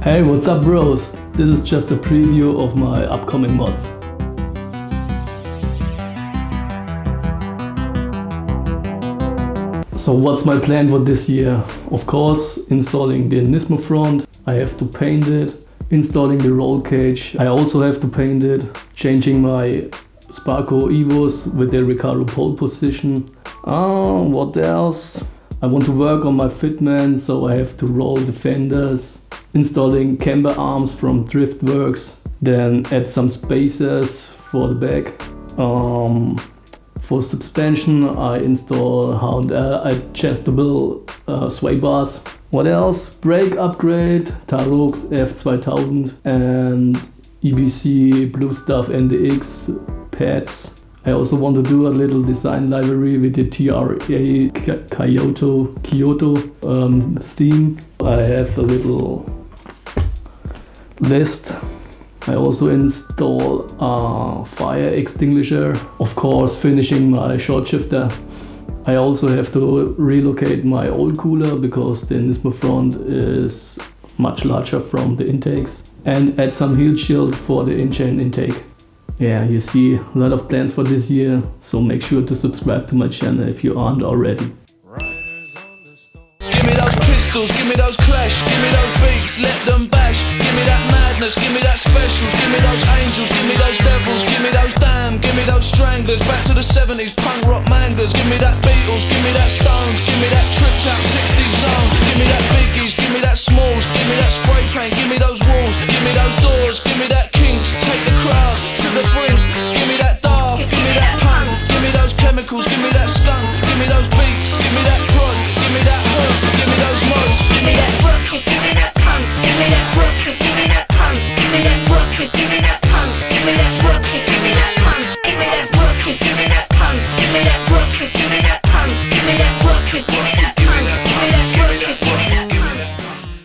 Hey, what's up bros? This is just a preview of my upcoming mods. So what's my plan for this year? Of course, installing the NISMO front. I have to paint it. Installing the roll cage. I also have to paint it. Changing my Sparco Evos with the RECARO pole position. What else? I want to work on my fitment, so I have to roll the fenders. Installing CAMBER arms from DRIFTWORKS. Then add some spacers for the back. For suspension, I install adjustable SWAYBARS. What else? Brake upgrade, TAROX F2000 and EBC BLUESTUFF NDX pads. I also want to do a little design library with the KYOTO theme. I have a little list. I also install a fire extinguisher. Of course, finishing my short shifter. I also have to relocate my old cooler because the NISMO front is much larger from the intakes. And add some heat shield for the INJEN intake. Yeah, you see a lot of plans for this year, so make sure to subscribe to my channel if you aren't already. Give me those pistols, give me those clash, give me those beats, let them bash. Give me that madness, give me that specials, give me those angels, give me those devils, give me those damn, give me those stranglers. Back to the 70s, punk rock mangas. Give me that Beatles, give me that Stones, give me that tripped out 60s zone. Give me that Biggies, give me